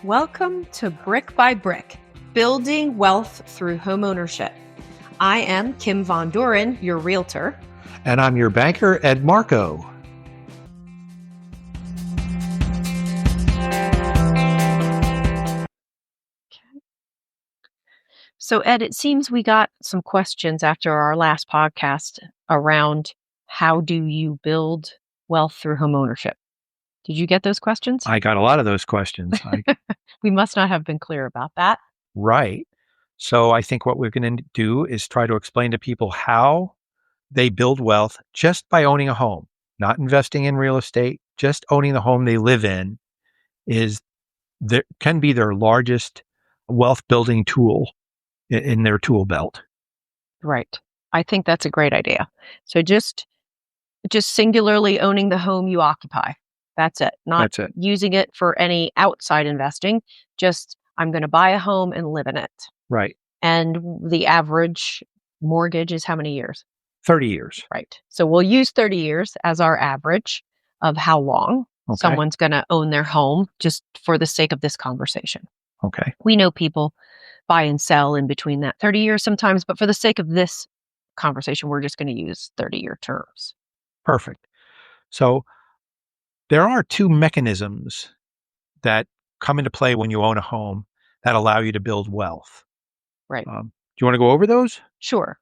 Welcome to Brick by Brick, Building Wealth Through Homeownership. I am Kim Von Dohren, your realtor. And I'm your banker, Ed Marko. So Ed, it seems we got some questions after our last podcast around how do you build wealth through homeownership? Did you get those questions? I got a lot of those questions. We must not have been clear about that. Right. So I think what we're going to do is try to explain to people how they build wealth just by owning a home, not investing in real estate, just owning the home they live in can be their largest wealth building tool in their tool belt. Right. I think that's a great idea. So just singularly owning the home you occupy. That's it. Not using it for any outside investing. Just, I'm going to buy a home and live in it. Right. And the average mortgage is how many years? 30 years. Right. So we'll use 30 years as our average of how long someone's going to own their home, just for the sake of this conversation. Okay. We know people buy and sell in between that 30 years sometimes, but for the sake of this conversation, we're just going to use 30-year terms. Perfect. So there are two mechanisms that come into play when you own a home that allow you to build wealth. Right. Do you want to go over those? Sure.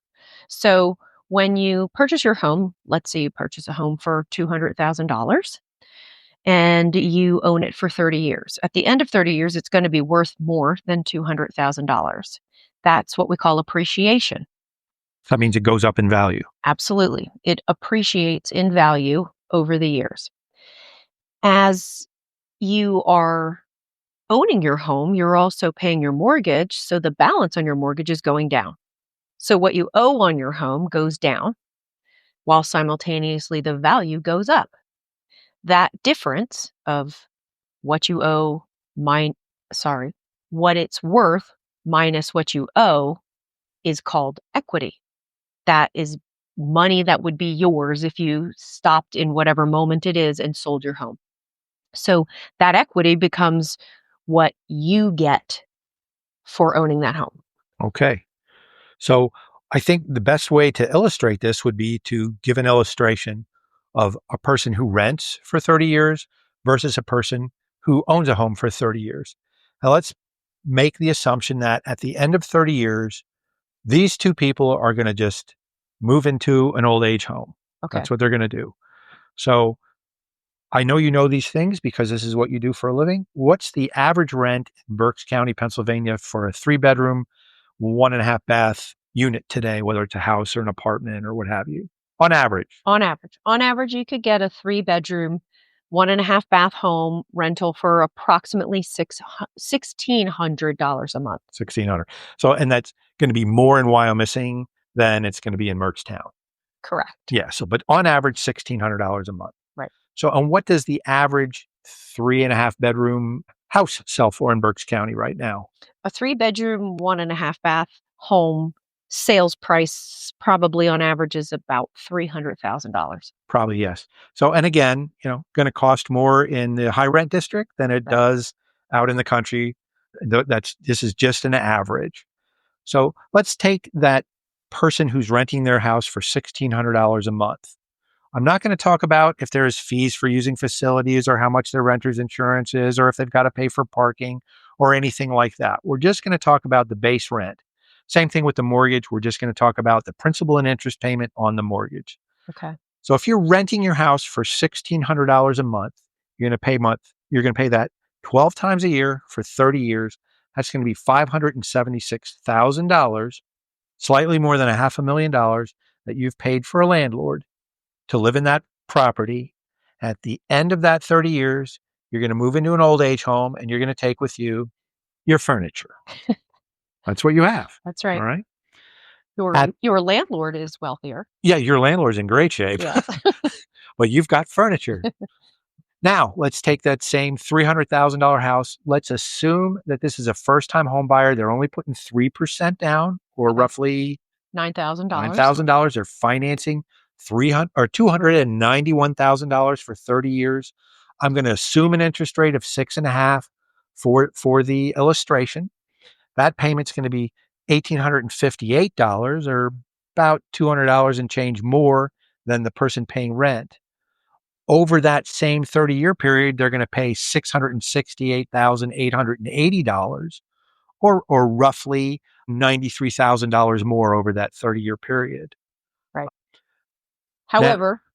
So when you purchase your home, let's say you purchase a home for $200,000 and you own it for 30 years. At the end of 30 years, it's going to be worth more than $200,000. That's what we call appreciation. That means it goes up in value. Absolutely. It appreciates in value over the years. As you are owning your home, you're also paying your mortgage, so the balance on your mortgage is going down. So what you owe on your home goes down, while simultaneously the value goes up. That difference of what you owe what it's worth minus what you owe is called equity. That is money that would be yours if you stopped in whatever moment it is and sold your home. So that equity becomes what you get for owning that home. Okay. So I think the best way to illustrate this would be to give an illustration of a person who rents for 30 years versus a person who owns a home for 30 years. Now let's make the assumption that at the end of 30 years, these two people are going to just move into an old age home. Okay. That's what they're going to do. So I know you know these things because this is what you do for a living. What's the average rent in Berks County, Pennsylvania for a 3-bedroom, 1.5 bath unit today, whether it's a house or an apartment or what have you? On average. On average, you could get a 3-bedroom, 1.5 bath home rental for approximately $1,600 a month. $1,600. So, and that's going to be more in Wyomissing than it's going to be in Merckstown. Correct. Yeah. So, but on average, $1,600 a month. Right. So, and what does the average 3.5 bedroom house sell for in Berks County right now? A 3-bedroom, 1.5 bath home sales price probably on average is about $300,000. Probably, yes. So, and again, going to cost more in the high rent district than it does out in the country. This is just an average. So let's take that person who's renting their house for $1,600 a month. I'm not going to talk about if there's fees for using facilities or how much their renter's insurance is, or if they've got to pay for parking or anything like that. We're just going to talk about the base rent. Same thing with the mortgage. We're just going to talk about the principal and interest payment on the mortgage. Okay. So if you're renting your house for $1,600 a month, you're going to pay that 12 times a year for 30 years. That's going to be $576,000, slightly more than $500,000 that you've paid for a landlord to live in that property. At the end of that 30 years, you're going to move into an old age home and you're going to take with you your furniture. That's what you have. That's right. All right. Your landlord is wealthier. Yeah, your landlord's in great shape. Yeah. But you've got furniture. Now, let's take that same $300,000 house. Let's assume that this is a first-time home buyer. They're only putting 3% down, or roughly $9,000. $9,000. They're financing $291,000 for 30 years. I'm going to assume an interest rate of 6.5 for the illustration, that payment's going to be $1,858, or about $200 and change more than the person paying rent. Over that same 30-year period, they're going to pay $668,880, or roughly $93,000 more over that 30-year period. Right.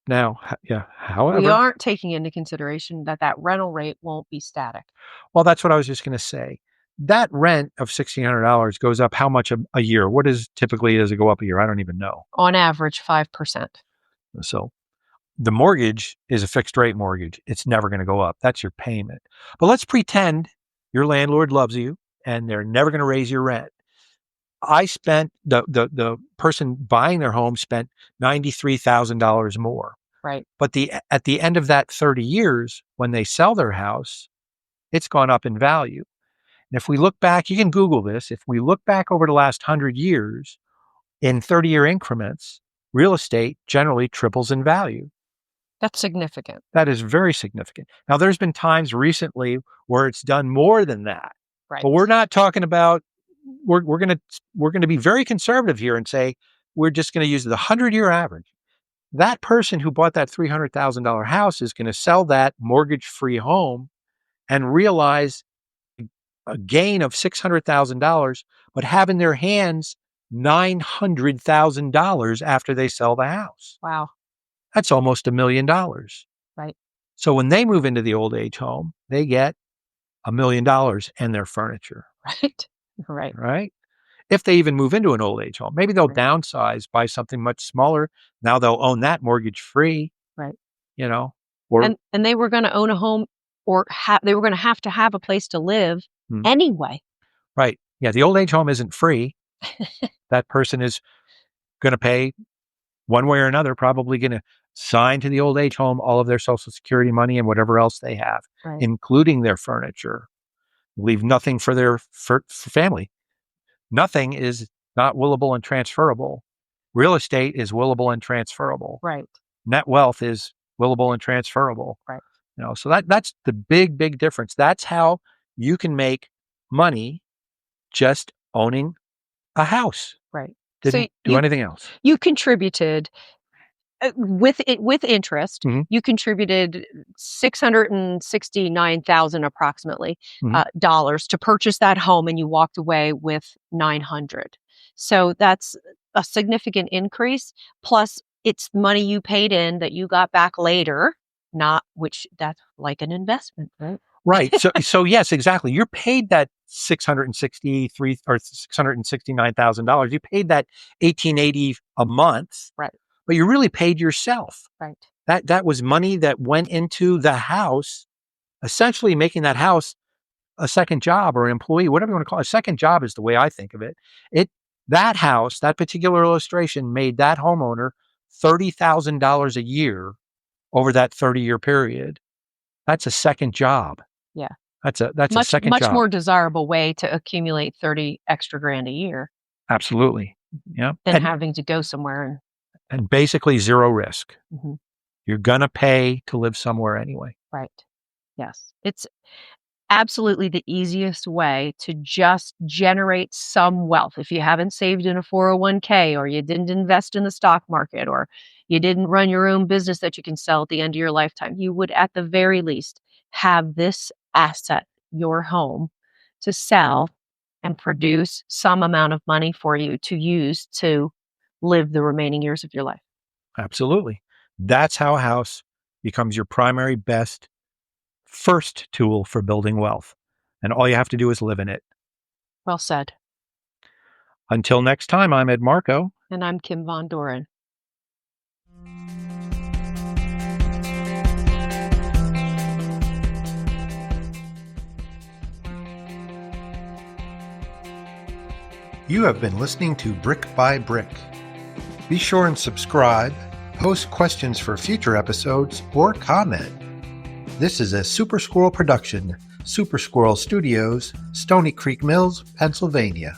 Now, However, we however, aren't taking into consideration that rental rate won't be static. well, that's what I was just going to say. That rent of $1,600 goes up how much a year? What is typically, does it go up a year? I don't even know. On average, 5%. So the mortgage is a fixed rate mortgage. It's never going to go up. That's your payment. But let's pretend your landlord loves you and they're never going to raise your rent. I spent, the person buying their home spent $93,000 more. Right. But at the end of that 30 years, when they sell their house, it's gone up in value. And if we look back, you can Google this. If we look back over the last 100 years in 30-year increments, real estate generally triples in value. That's significant. That is very significant. Now, there's been times recently where it's done more than that. Right. But we're not talking about, we're going to be very conservative here and say, we're just going to use the 100-year average. That person who bought that $300,000 house is going to sell that mortgage-free home and realize a gain of $600,000, but have in their hands $900,000 after they sell the house. Wow. That's almost $1 million. Right. So when they move into the old age home, they get $1 million and their furniture. Right. Right. Right. If they even move into an old age home, maybe they'll downsize, buy something much smaller. Now they'll own that mortgage free. Right. Or and they were going to own a home, or they were going to have a place to live anyway. Right. Yeah. The old age home isn't free. That person is going to pay one way or another, probably going to sign to the old age home all of their Social Security money and whatever else they have, including their furniture. Leave nothing for their for family. Nothing is not willable and transferable. Real estate is willable and transferable. Right. Net wealth is willable and transferable. Right. So that's the big difference. That's how you can make money just owning a house. Right. Didn't do anything else. You contributed with interest. Mm-hmm. You contributed $669,000 approximately dollars to purchase that home, and you walked away with $900. So that's a significant increase. Plus, it's money you paid in that you got back later. That's like an investment, right? Right. So yes, exactly. You're paid that $663 or $669,000. You paid that $1,880 a month. Right. But you really paid yourself. Right. That was money that went into the house, essentially making that house a second job or an employee, whatever you want to call it. A second job is the way I think of it. That house, that particular illustration made that homeowner $30,000 a year over that 30-year period. That's a second job. Yeah. That's a second job. Much more desirable way to accumulate 30 extra grand a year. Absolutely. Yeah. Than having to go somewhere and basically zero risk. Mm-hmm. You're going to pay to live somewhere anyway. Right. Yes. It's absolutely the easiest way to just generate some wealth. If you haven't saved in a 401k, or you didn't invest in the stock market, or you didn't run your own business that you can sell at the end of your lifetime, you would at the very least have this asset, your home, to sell and produce some amount of money for you to use to live the remaining years of your life. Absolutely. That's how a house becomes your primary, best, first tool for building wealth. And all you have to do is live in it. Well said. Until next time, I'm Ed Marko. And I'm Kim Von Dohren. You have been listening to Brick by Brick. Be sure and subscribe, post questions for future episodes, or comment. This is a Super Squirrel production, Super Squirrel Studios, Stony Creek Mills, Pennsylvania.